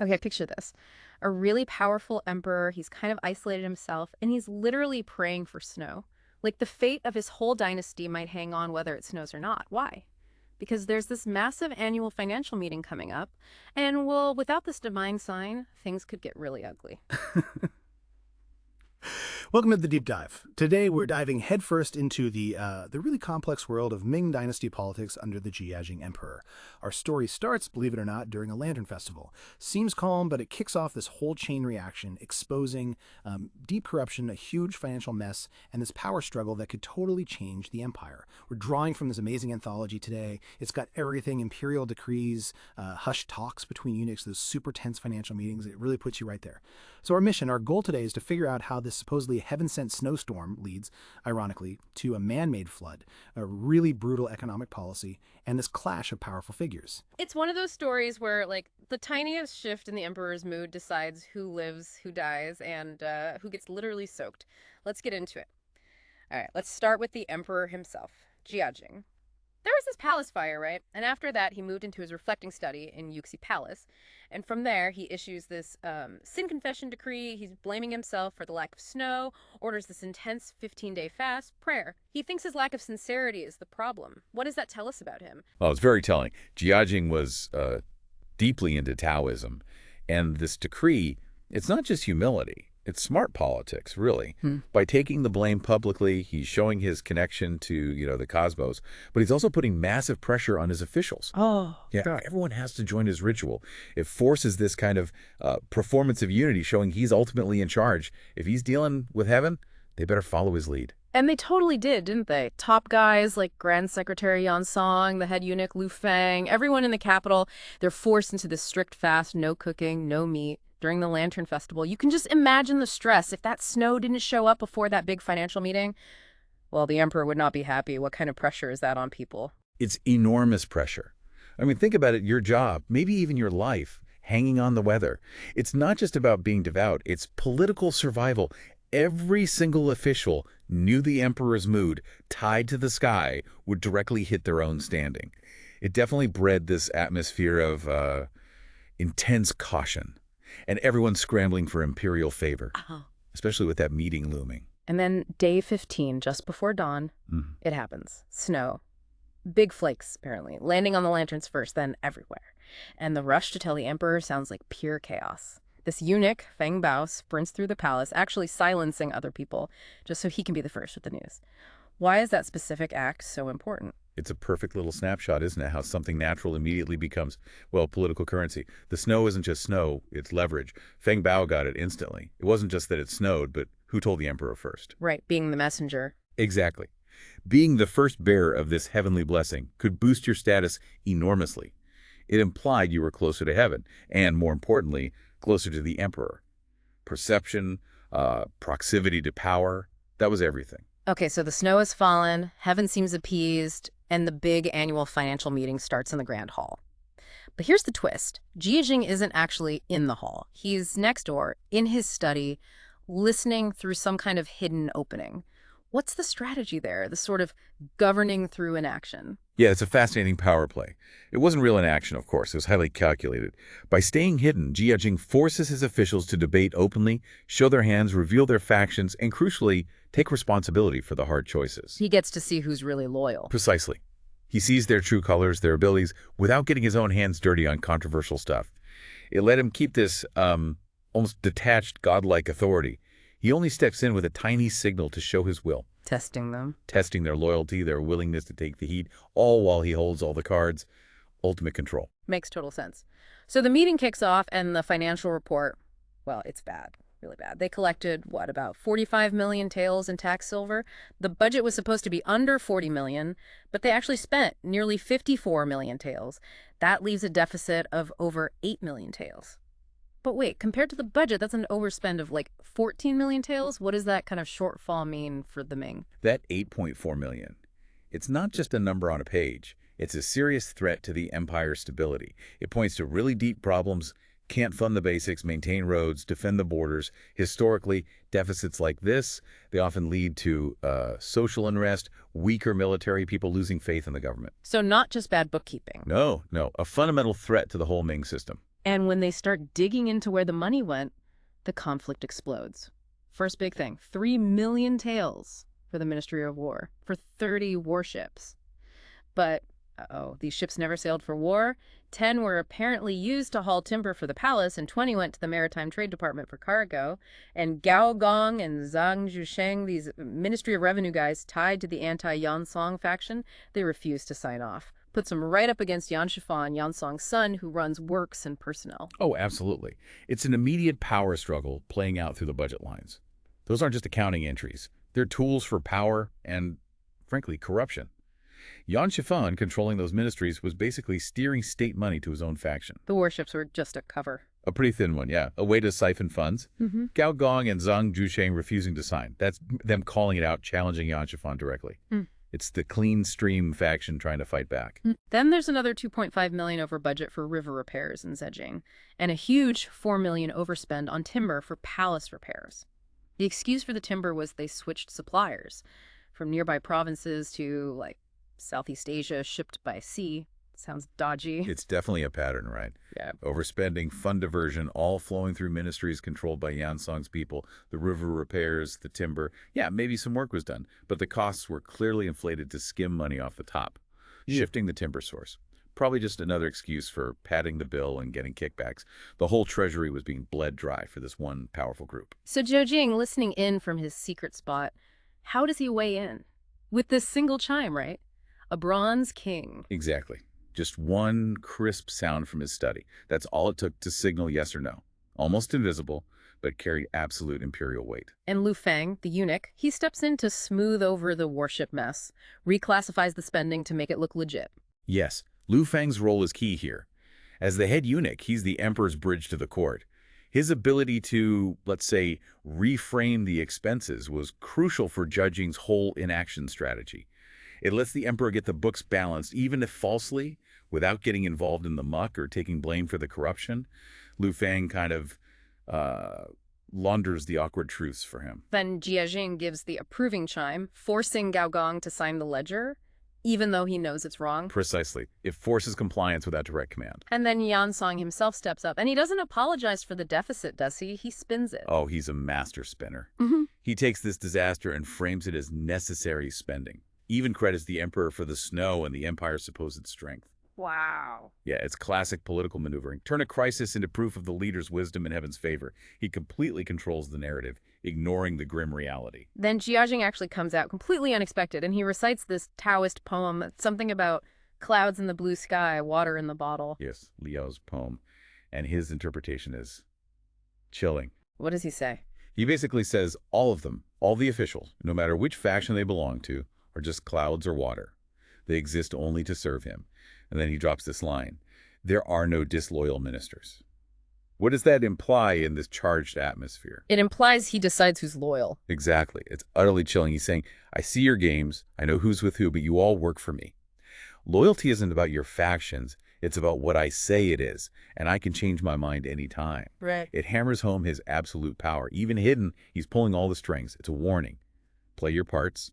Okay, picture this. A really powerful emperor, he's kind of isolated himself, and he's literally praying for snow. Like the fate of his whole dynasty might hang on whether it snows or not. Why? Because there's this massive annual financial meeting coming up, and well, without this divine sign, things could get really ugly. Welcome to the deep dive. Today we're diving headfirst into the really complex world of Ming Dynasty politics under the Jiajing Emperor. Our story starts, believe it or not, during a lantern festival. Seems calm, but it kicks off this whole chain reaction, exposing deep corruption, a huge financial mess, and this power struggle that could totally change the empire. We're drawing from this amazing anthology today. It's got everything: imperial decrees, hushed talks between eunuchs, those super tense financial meetings. It really puts you right there. So our goal today is to figure out how this supposedly heaven-sent snowstorm leads, ironically, to a man-made flood, a really brutal economic policy, and this clash of powerful figures. It's one of those stories where, like, the tiniest shift in the emperor's mood decides who lives, who dies, and who gets literally soaked. Let's get into it. All right, let's start with the emperor himself, Jiajing. There was this palace fire, right? And after that, he moved into his reflecting study in Yuxi Palace. And from there, he issues this sin confession decree. He's blaming himself for the lack of snow, orders this intense 15-day fast, prayer. He thinks his lack of sincerity is the problem. What does that tell us about him? Well, it's very telling. Jiajing was deeply into Taoism, and this decree, it's not just humility. It's smart politics, really. By taking the blame publicly, he's showing his connection to, the cosmos, but he's also putting massive pressure on his officials. Oh, Yeah, God. everyone has to join his ritual. It forces this kind of performance of unity, showing he's ultimately in charge. If he's dealing with heaven, they better follow his lead. And they totally did, didn't they? Top guys like Grand Secretary Yan Song, the head eunuch Lu Fang, everyone in the capital, they're forced into this strict fast, no cooking, no meat. During the Lantern Festival, you can just imagine the stress. If that snow didn't show up before that big financial meeting, well, the emperor would not be happy. What kind of pressure is that on people? It's enormous pressure. I mean, think about it, your job, maybe even your life, hanging on the weather. It's not just about being devout, it's political survival. Every single official knew the emperor's mood, tied to the sky, would directly hit their own standing. It definitely bred this atmosphere of intense caution. And everyone's scrambling for imperial favor, especially with that meeting looming. And then day 15, just before dawn, it happens. Snow. Big flakes, apparently, landing on the lanterns first, then everywhere. And the rush to tell the emperor sounds like pure chaos. This eunuch, Feng Bao, sprints through the palace, actually silencing other people, just so he can be the first with the news. Why is that specific act so important? It's a perfect little snapshot, isn't it? How something natural immediately becomes, well, political currency. The snow isn't just snow, it's leverage. Feng Bao got it instantly. It wasn't just that it snowed, but who told the emperor first? Right, being the messenger. Exactly. Being the first bearer of this heavenly blessing could boost your status enormously. It implied you were closer to heaven, and more importantly, closer to the emperor. Perception, proximity to power, that was everything. Okay, so the snow has fallen, heaven seems appeased, and the big annual financial meeting starts in the Grand Hall. But here's the twist. Jiajing isn't actually in the hall. He's next door, in his study, listening through some kind of hidden opening. What's the strategy there, the sort of governing through inaction? Yeah, it's a fascinating power play. It wasn't real in action, of course. It was highly calculated. By staying hidden, Jiajing forces his officials to debate openly, show their hands, reveal their factions, and crucially, take responsibility for the hard choices. He gets to see who's really loyal. Precisely. He sees their true colors, their abilities, without getting his own hands dirty on controversial stuff. It let him keep this almost detached, godlike authority. He only steps in with a tiny signal to show his will. Testing them. Testing their loyalty, their willingness to take the heat, all while he holds all the cards. Ultimate control. Makes total sense. So the meeting kicks off and the financial report, well, it's bad. Really bad. They collected, what, about 45 million taels in tax silver? The budget was supposed to be under 40 million, but they actually spent nearly 54 million taels. That leaves a deficit of over 8 million taels. But wait, compared to the budget, that's an overspend of like 14 million taels? What does that kind of shortfall mean for the Ming? That 8.4 million, it's not just a number on a page. It's a serious threat to the empire's stability. It points to really deep problems. Can't fund the basics, maintain roads, defend the borders. Historically, deficits like this, they often lead to social unrest, weaker military, people losing faith in the government. So not just bad bookkeeping. No, a fundamental threat to the whole Ming system. And when they start digging into where the money went, the conflict explodes. First big thing, 3 million taels for the Ministry of War, for 30 warships. But, these ships never sailed for war. 10 were apparently used to haul timber for the palace, and 20 went to the Maritime Trade Department for cargo. And Gao Gong and Zhang Zhusheng, these Ministry of Revenue guys tied to the anti-Yansong faction, they refused to sign off. Puts them right up against Yan Shifan, Yansong's son, who runs works and personnel. Oh, absolutely. It's an immediate power struggle playing out through the budget lines. Those aren't just accounting entries. They're tools for power and, frankly, corruption. Yan Shifan, controlling those ministries, was basically steering state money to his own faction. The warships were just a cover. A pretty thin one, yeah. A way to siphon funds. Gao Gong and Zhang Zhusheng refusing to sign. That's them calling it out, challenging Yan Shifan directly. It's the clean stream faction trying to fight back. Then there's another 2.5 million over budget for river repairs in Zhejiang, and a huge 4 million overspend on timber for palace repairs. The excuse for the timber was they switched suppliers from nearby provinces to, like, Southeast Asia, shipped by sea. Sounds dodgy. It's definitely a pattern, right? Yeah. Overspending, fund diversion, all flowing through ministries controlled by Yansong's people. The river repairs, the timber. Yeah, maybe some work was done, but the costs were clearly inflated to skim money off the top, shifting the timber source. Probably just another excuse for padding the bill and getting kickbacks. The whole treasury was being bled dry for this one powerful group. So Zhou Jing, listening in from his secret spot, how does he weigh in? With this single chime, right? A bronze king. Exactly. Just one crisp sound from his study. That's all it took to signal yes or no. Almost invisible, but carried absolute imperial weight. And Lu Feng, the eunuch, he steps in to smooth over the warship mess, reclassifies the spending to make it look legit. Yes, Lu Feng's role is key here. As the head eunuch, he's the emperor's bridge to the court. His ability to, let's say, reframe the expenses was crucial for Zhejiang's whole inaction strategy. It lets the emperor get the books balanced, even if falsely, without getting involved in the muck or taking blame for the corruption. Lu Feng kind of launders the awkward truths for him. Then Jiajing gives the approving chime, forcing Gao Gong to sign the ledger, even though he knows it's wrong. Precisely. It forces compliance without direct command. And then Yan Song himself steps up, and he doesn't apologize for the deficit, does he? He spins it. Oh, he's a master spinner. He takes this disaster and frames it as necessary spending. Even credits the emperor for the snow and the empire's supposed strength. Wow. Yeah, it's classic political maneuvering. Turn a crisis into proof of the leader's wisdom in heaven's favor. He completely controls the narrative, ignoring the grim reality. Then Jiajing actually comes out completely unexpected, and he recites this Taoist poem, something about clouds in the blue sky, water in the bottle. Yes, Liao's poem. And his interpretation is chilling. What does he say? He basically says all of them, all the officials, no matter which faction they belong to, are just clouds or water. They exist only to serve him. And then he drops this line, there are no disloyal ministers. What does that imply in this charged atmosphere? It implies he decides who's loyal. Exactly. It's utterly chilling. He's saying, I see your games, I know who's with who, but you all work for me. Loyalty isn't about your factions, it's about what I say it is, and I can change my mind anytime. Right. It hammers home his absolute power. Even hidden, he's pulling all the strings. It's a warning. Play your parts,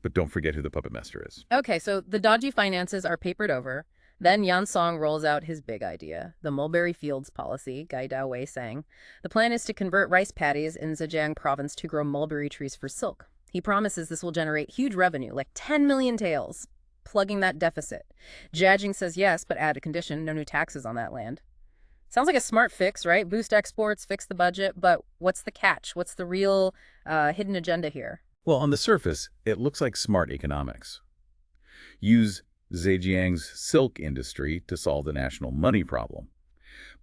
but don't forget who the puppet master is. Okay, so the dodgy finances are papered over. Then Yan Song rolls out his big idea, the mulberry fields policy, Gai Dao Wei sang. The plan is to convert rice paddies in Zhejiang province to grow mulberry trees for silk. He promises this will generate huge revenue, like 10 million taels, plugging that deficit. Jiajing says yes, but add a condition, no new taxes on that land. Sounds like a smart fix, right? Boost exports, fix the budget, but what's the catch? What's the real hidden agenda here? Well, on the surface, it looks like smart economics. Use Zhejiang's silk industry to solve the national money problem.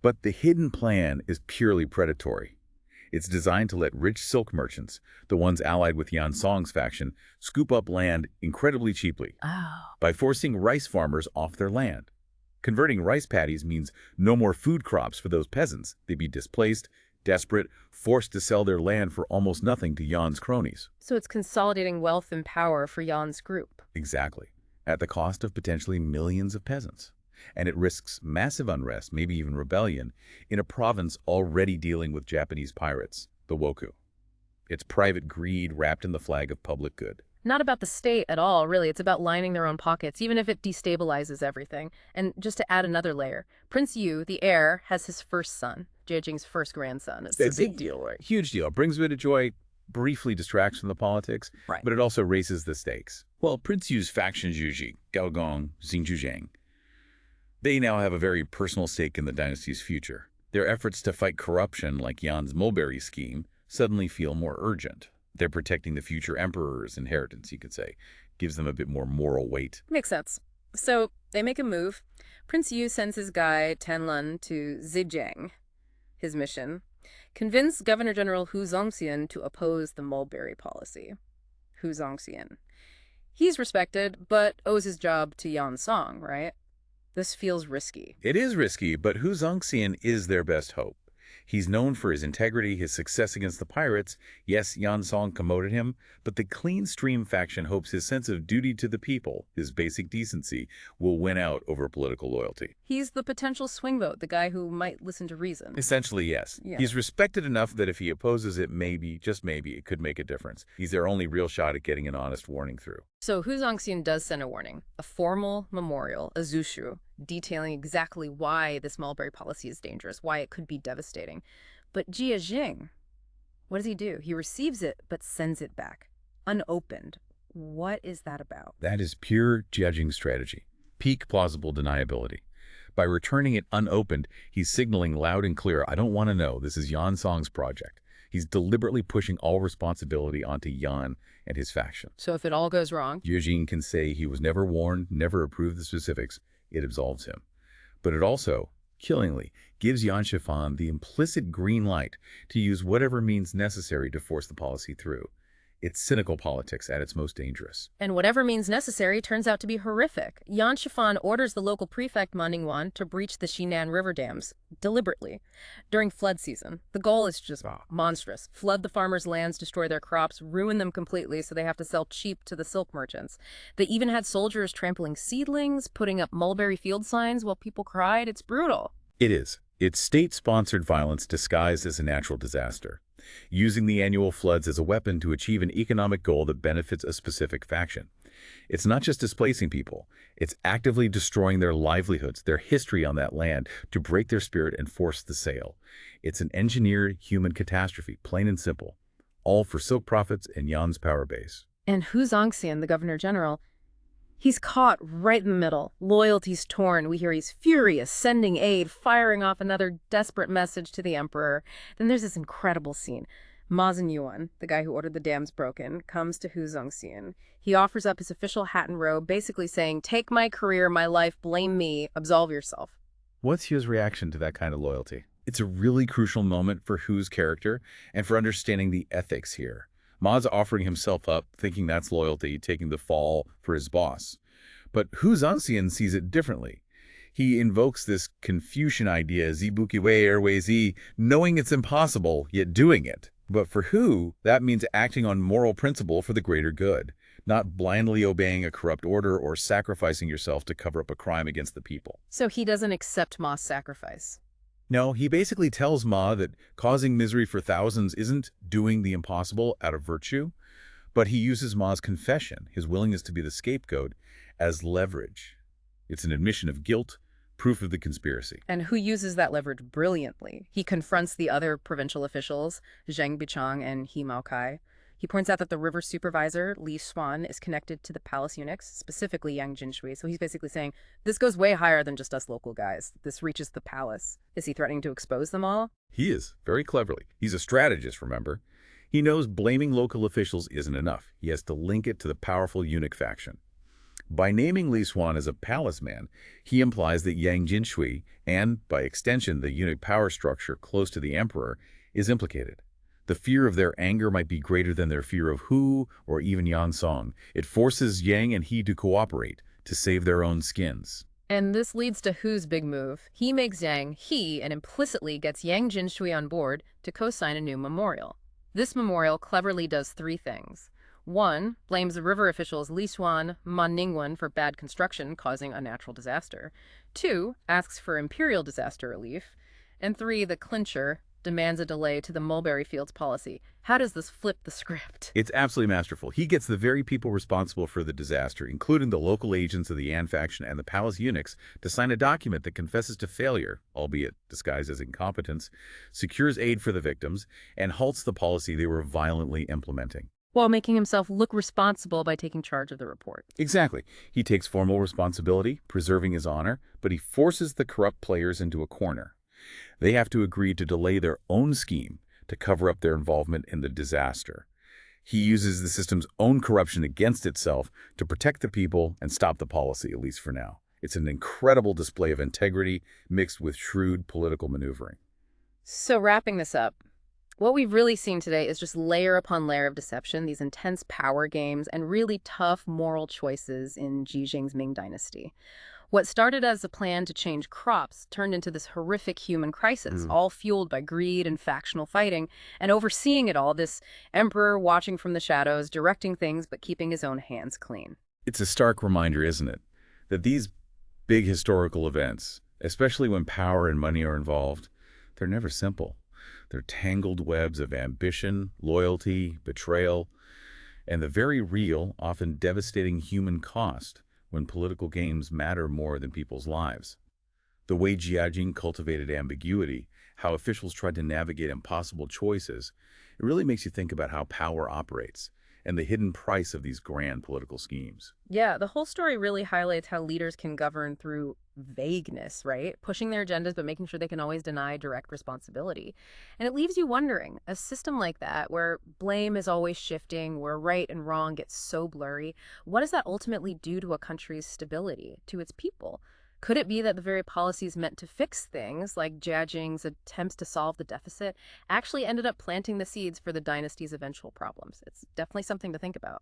But the hidden plan is purely predatory. It's designed to let rich silk merchants, the ones allied with Yan Song's faction, scoop up land incredibly cheaply by forcing rice farmers off their land. Converting rice paddies means no more food crops for those peasants. They'd be displaced, desperate, forced to sell their land for almost nothing to Yan's cronies. So it's consolidating wealth and power for Yan's group. Exactly. At the cost of potentially millions of peasants. And it risks massive unrest, maybe even rebellion, in a province already dealing with Japanese pirates, the Wokou. It's private greed wrapped in the flag of public good. Not about the state at all, really. It's about lining their own pockets, even if it destabilizes everything. And just to add another layer, Prince Yu, the heir, has his first son, Jieting's first grandson. It's a It's a big deal, right? huge deal. Brings a bit of joy, briefly distracts from the politics, Right. but it also raises the stakes. Well, Prince Yu's faction Juji, Gaogong, Xinzhuzhang, they now have a very personal stake in the dynasty's future. Their efforts to fight corruption, like Yan's mulberry scheme, suddenly feel more urgent. They're protecting the future emperor's inheritance, you could say. Gives them a bit more moral weight. Makes sense. So they make a move. Prince Yu sends his guy, Tanlun, to Zhejiang, his mission. Convince Governor General Hu Zongxian to oppose the mulberry policy. Hu Zongxian. He's respected, but owes his job to Yan Song, right? This feels risky. It is risky, but Hu Zongxian is their best hope. He's known for his integrity, his success against the pirates. Yes, Yan Song promoted him, but the Clean Stream faction hopes his sense of duty to the people, his basic decency, will win out over political loyalty. He's the potential swing vote, the guy who might listen to reason. Essentially, yes. Yeah. He's respected enough that if he opposes it, maybe, just maybe, it could make a difference. He's their only real shot at getting an honest warning through. So Hu Zongxian does send a warning, a formal memorial, a zushu, detailing exactly why this mulberry policy is dangerous, why it could be devastating. But Jia Jing, what does he do? He receives it, but sends it back, unopened. What is that about? That is pure judging strategy, peak plausible deniability. By returning it unopened, he's signaling loud and clear, I don't want to know, this is Yan Song's project. He's deliberately pushing all responsibility onto Yan and his faction. So if it all goes wrong, Yujing can say he was never warned, never approved the specifics. It absolves him. But it also, killingly, gives Yan Shifan the implicit green light to use whatever means necessary to force the policy through. It's cynical politics at its most dangerous. and whatever means necessary turns out to be horrific. Yan Shifan orders the local prefect Ma Ningguan to breach the Xinan River dams, deliberately, during flood season. The goal is just monstrous. Flood the farmers' lands, destroy their crops, ruin them completely so they have to sell cheap to the silk merchants. They even had soldiers trampling seedlings, putting up mulberry field signs while people cried. It's brutal. It is. It's state-sponsored violence disguised as a natural disaster, using the annual floods as a weapon to achieve an economic goal that benefits a specific faction. It's not just displacing people, it's actively destroying their livelihoods, their history on that land, to break their spirit and force the sale. It's an engineered human catastrophe, plain and simple, all for silk profits and Yan's power base. And Hu Zongxian, the governor general, he's caught right in the middle. Loyalty's torn. We hear he's furious, sending aid, firing off another desperate message to the emperor. Then there's this incredible scene. Ma Zinyuan, the guy who ordered the dams broken, comes to Hu Zongxian. He offers up his official hat and robe, basically saying, take my career, my life, blame me, absolve yourself. What's Hu's reaction to that kind of loyalty? It's a really crucial moment for Hu's character and for understanding the ethics here. Ma's offering himself up, thinking that's loyalty, taking the fall for his boss. But Hu Zongxian sees it differently. He invokes this Confucian idea, Zibuki wei erwei zi, knowing it's impossible, yet doing it. But for Hu, that means acting on moral principle for the greater good, not blindly obeying a corrupt order or sacrificing yourself to cover up a crime against the people. So he doesn't accept Ma's sacrifice. No, he basically tells Ma that causing misery for thousands isn't doing the impossible out of virtue, but he uses Ma's confession, his willingness to be the scapegoat, as leverage. It's an admission of guilt, proof of the conspiracy. And Hu uses that leverage brilliantly. He confronts the other provincial officials, Zheng Bichang and He Maokai. He points out that the river supervisor, Li Xuan, is connected to the palace eunuchs, specifically Yang Jinshui. So he's basically saying, this goes way higher than just us local guys. This reaches the palace. Is he threatening to expose them all? He is, very cleverly. He's a strategist, remember? He knows blaming local officials isn't enough. He has to link it to the powerful eunuch faction. By naming Li Xuan as a palace man, he implies that Yang Jinshui, and by extension the eunuch power structure close to the emperor, is implicated. The fear of their anger might be greater than their fear of Hu or even Yan Song. It forces Yang and He to cooperate, to save their own skins. And this leads to Hu's big move. He makes Yang He and implicitly gets Yang Jinshui on board to co-sign a new memorial. This memorial cleverly does three things. 1. Blames the river officials Li Xuan, Ma Ningguan for bad construction causing a natural disaster. 2. Asks for Imperial disaster relief. And 3. The clincher, demands a delay to the mulberry fields policy. How does this flip the script? It's absolutely masterful. He gets the very people responsible for the disaster, including the local agents of the Yan faction and the palace eunuchs, to sign a document that confesses to failure, albeit disguised as incompetence, secures aid for the victims, and halts the policy they were violently implementing. While making himself look responsible by taking charge of the report. Exactly. He takes formal responsibility, preserving his honor, but he forces the corrupt players into a corner. They have to agree to delay their own scheme to cover up their involvement in the disaster. He uses the system's own corruption against itself to protect the people and stop the policy, at least for now. It's an incredible display of integrity mixed with shrewd political maneuvering. So wrapping this up, what we've really seen today is just layer upon layer of deception, these intense power games, and really tough moral choices in Xi Ming dynasty. What started as a plan to change crops turned into this horrific human crisis, all fueled by greed and factional fighting, and overseeing it all, this emperor watching from the shadows, directing things but keeping his own hands clean. It's a stark reminder, isn't it, that these big historical events, especially when power and money are involved, they're never simple. They're tangled webs of ambition, loyalty, betrayal, and the very real, often devastating human cost when political games matter more than people's lives. The way Jiajing cultivated ambiguity, how officials tried to navigate impossible choices, it really makes you think about how power operates and the hidden price of these grand political schemes. Yeah, the whole story really highlights how leaders can govern through vagueness, right? Pushing their agendas, but making sure they can always deny direct responsibility. And it leaves you wondering, a system like that, where blame is always shifting, where right and wrong gets so blurry, what does that ultimately do to a country's stability, to its people? Could it be that the very policies meant to fix things, like Jiajing's attempts to solve the deficit, actually ended up planting the seeds for the dynasty's eventual problems? It's definitely something to think about.